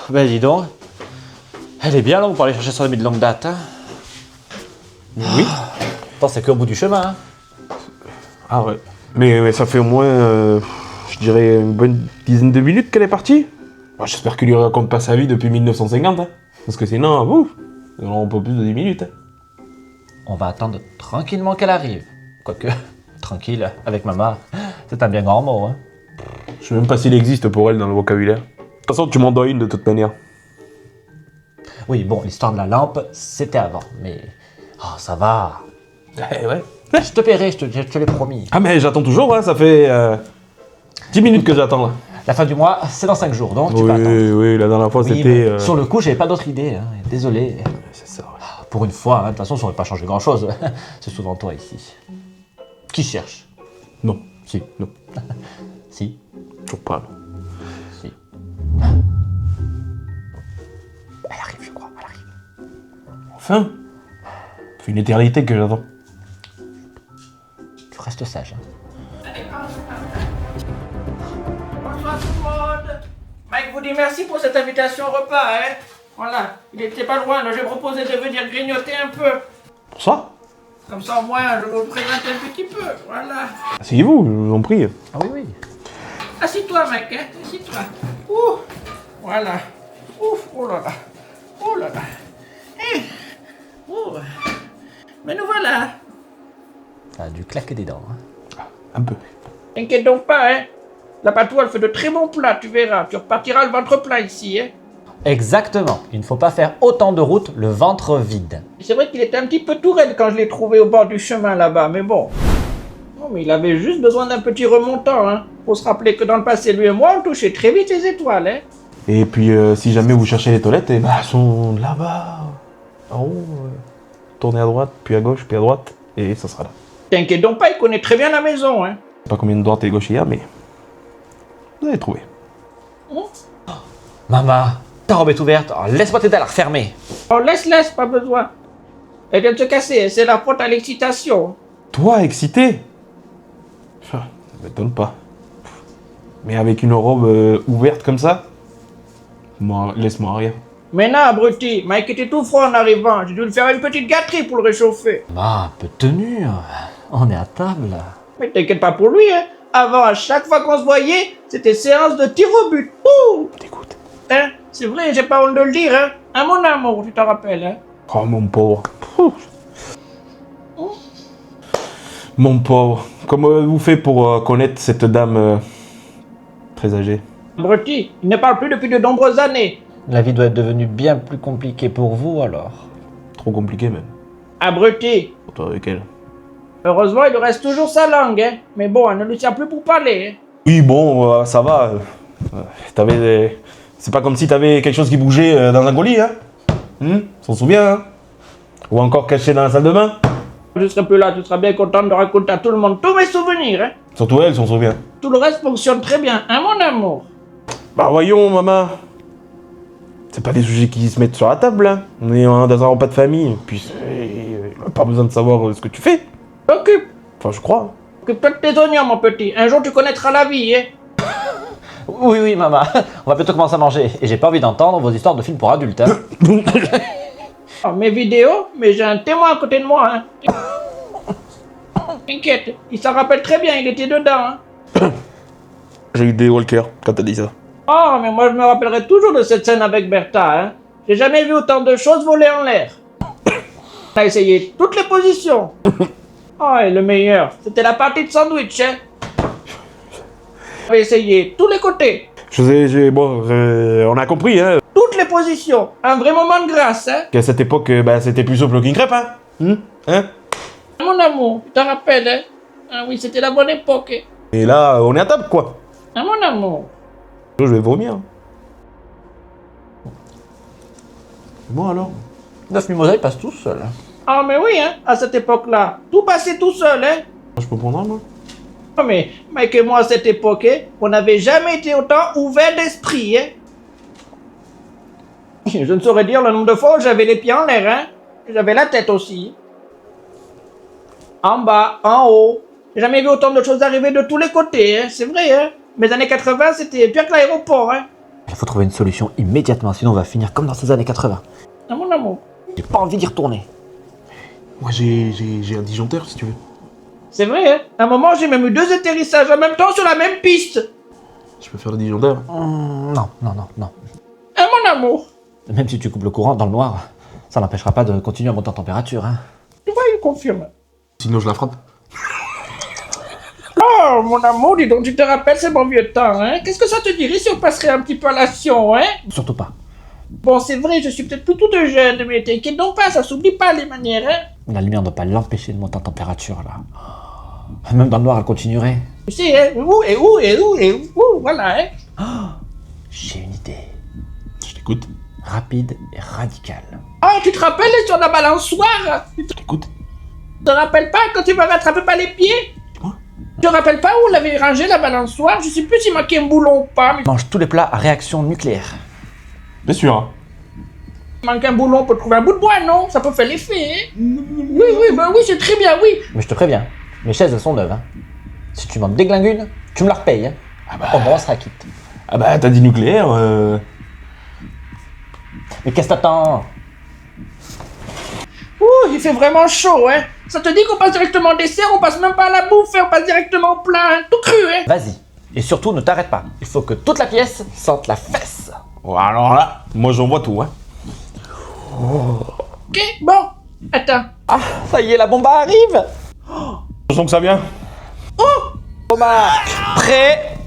Ben dis donc. Elle est bien longue pour aller chercher son ami de longue date. Hein. Oui. Attends, c'est qu'au bout du chemin. Hein. Ah ouais. Mais ça fait au moins, je dirais, une bonne dizaine de minutes qu'elle est partie. Bon, j'espère qu'il lui raconte pas sa vie depuis 1950. Hein. Parce que sinon, ouf, on peut plus de 10 minutes. Hein. On va attendre tranquillement qu'elle arrive. Quoique, tranquille, avec maman, c'est un bien grand mot. Hein. Je sais même pas s'il existe pour elle dans le vocabulaire. De toute façon, tu m'en dois une de toute manière. Oui, bon, l'histoire de la lampe, c'était avant, mais... Oh, ça va. Eh ouais. Je te paierai, je te l'ai promis. Ah mais j'attends toujours, hein, ça fait 10 minutes que j'attends là. La fin du mois, c'est dans 5 jours, donc tu peux attendre. Oui, la dernière fois Oui, c'était... Sur le coup, j'avais pas d'autre idée. Hein. Désolé. C'est ça, ouais. Pour une fois, hein, de toute façon, ça aurait pas changé grand-chose. C'est souvent toi ici. Qui cherche? Non, Si. non, Si. toujours pas. Non. Si. Elle arrive, je crois. Elle arrive. Enfin, ça fait une éternité que j'attends. Tu restes sage. Hein. Bonsoir tout le monde. Mike vous dit merci pour cette invitation au repas, hein. Voilà, il était pas loin, là j'ai proposé de venir grignoter un peu. Pour ça, Comme ça au moins je vous présente un petit peu, voilà. asseyez-vous, je vous en prie. Ah oui, oui. Assis-toi mec, hein, assis-toi. Ouh, voilà. Ouf, oh là là. Oh là là. Eh. Oh. Mais nous voilà. Ça a dû claquer des dents. Hein. Un peu. T'inquiète donc pas, hein. La patois elle fait de très bons plats, tu verras. Tu repartiras le ventre plein ici, hein. Exactement. Il ne faut pas faire autant de route le ventre vide. C'est vrai qu'il était un petit peu tout raide quand je l'ai trouvé au bord du chemin là-bas, mais bon. Non, mais il avait juste besoin d'un petit remontant, hein. Faut se rappeler que dans le passé, lui et moi, on touchait très vite les étoiles, hein. Et puis si jamais vous cherchez les toilettes, eh ben, elles sont là-bas, en haut. Tournez à droite, puis à gauche, puis à droite, et ça sera là. T'inquiète donc pas, il connaît très bien la maison, hein. Je sais pas combien de droite et gauche il y a, mais vous allez trouver. Maman, ta robe est ouverte. Oh, laisse-moi t'aider à la refermer. Oh, laisse, pas besoin. Elle vient de se casser, hein. C'est la faute à l'excitation. Toi, excité? Ça m'étonne pas. Mais avec une robe ouverte comme ça, moi, laisse-moi rien. Mais non, abruti, Mike était tout froid en arrivant. J'ai dû lui faire une petite gâterie pour le réchauffer. Maman, un peu de tenue. On est à table. Mais t'inquiète pas pour lui, hein. Avant, à chaque fois qu'on se voyait, c'était séance de tir au but. Ouh! T'écoutes. Hein? C'est vrai, j'ai pas honte de le dire, hein. Hein, mon amour, tu t'en rappelles, hein. Oh, mon pauvre. Mon pauvre. Comment vous faites pour connaître cette dame très âgée? Abruti, il ne parle plus depuis de nombreuses années. La vie doit être devenue bien plus compliquée pour vous alors. Trop compliqué même. Abruti. Pour toi avec elle. Heureusement, il lui reste toujours sa langue, hein. Mais bon, elle ne lui tient plus pour parler, hein. Oui, bon, ça va. C'est pas comme si t'avais quelque chose qui bougeait dans un colis, hein. S'en souvient, hein. Ou encore caché dans la salle de bain. Je serai plus là, tu seras bien content de raconter à tout le monde tous mes souvenirs, hein. Surtout elle, s'en souvient. Tout le reste fonctionne très bien, hein, mon amour. Bah voyons, maman. C'est pas des sujets qui se mettent sur la table, hein. On est dans un repas de famille. Puis, pas besoin de savoir ce que tu fais. Occupe. Enfin, je crois. Occupe-toi de tes oignons, mon petit. Un jour, tu connaîtras la vie, hein. Oui, oui, maman. On va bientôt commencer à manger. Et j'ai pas envie d'entendre vos histoires de films pour adultes. Hein. Oh, mes vidéos, mais j'ai un témoin à côté de moi, hein. T'inquiète, il s'en rappelle très bien, il était dedans, hein. J'ai eu des walkers quand t'as dit ça. Oh, mais moi je me rappellerai toujours de cette scène avec Bertha, hein. J'ai jamais vu autant de choses voler en l'air. On a essayé toutes les positions. Oh, et le meilleur, c'était la partie de sandwich, hein. On a essayé tous les côtés, Bon, on a compris, hein. toutes les positions. Un vrai moment de grâce, hein. Qu'à cette époque, c'était plus souple qu'une crêpe, hein. Hein. Mon amour, tu t'en rappelles, hein. Ah oui, c'était la bonne époque, hein. Et là, on est à table, quoi. Ah, mon amour. Je vais vomir. Bon alors. 9 mimosa, ils passent tout seuls. Ah, mais oui, hein, à cette époque-là, tout passait tout seul, hein. Je peux prendre un, moi. Ah, mais Mike et moi, à cette époque, hein, on n'avait jamais été autant ouverts d'esprit, hein. Je ne saurais dire le nombre de fois où j'avais les pieds en l'air, hein. J'avais la tête aussi. En bas, en haut. J'ai jamais vu autant de choses arriver de tous les côtés, hein. C'est vrai, hein. Mes années 80, c'était pire que l'aéroport, hein. Il faut trouver une solution immédiatement, sinon on va finir comme dans ces années 80. Ah, mon amour. J'ai pas envie d'y retourner. Moi, j'ai un disjoncteur, si tu veux. C'est vrai, hein. À un moment, j'ai même eu 2 atterrissages en même temps sur la même piste. Je peux faire le disjoncteur. Non. Ah, mon amour. Même si tu coupes le courant dans le noir, ça n'empêchera pas de continuer à monter en température. Hein. Tu vois, il confirme. Sinon, je la frappe. Oh, mon amour, dis donc, tu te rappelles ces bons vieux temps, hein. Qu'est-ce que ça te dirait si on passerait un petit peu à l'action, hein? Surtout pas. Bon, c'est vrai, je suis peut-être plus toute jeune, mais t'inquiète donc pas, ça s'oublie pas les manières, hein. La lumière ne doit pas l'empêcher de monter en température, là. Même dans le noir, elle continuerait. Tu sais, hein, voilà, hein. J'ai une idée. Je t'écoute. Rapide et radicale. Oh, tu te rappelles sur la balançoire? Je t'écoute. Tu te rappelles pas quand tu m'avais attrapé par les pieds? Quoi? Tu te rappelles pas où on l'avait rangé la balançoire? Je sais plus s'il manquait un boulon ou pas, mais Mange tous les plats à réaction nucléaire. Bien sûr. Hein. il manque un boulon pour trouver un bout de bois, non? Ça peut faire l'effet, hein? Oui, bah oui, c'est très bien, oui. Mais je te préviens, mes chaises, elles sont neuves. Hein. Si tu m'en déglingues une, tu me la repayes. Hein. Ah bah. Au moins, on sera quitte. Ah bah, t'as dit nucléaire. Mais qu'est-ce que t'attends? Ouh, il fait vraiment chaud, hein. Ça te dit qu'on passe directement au dessert, on passe même pas à la bouffe, hein, on passe directement au plat, hein, tout cru, hein. Vas-y. Et surtout, ne t'arrête pas. Il faut que toute la pièce sente la fesse. Oh, alors là, moi j'en vois tout, hein. Ok, bon. Attends. Ah, ça y est, la bombe arrive. Je sens que ça vient. Omar, prêt?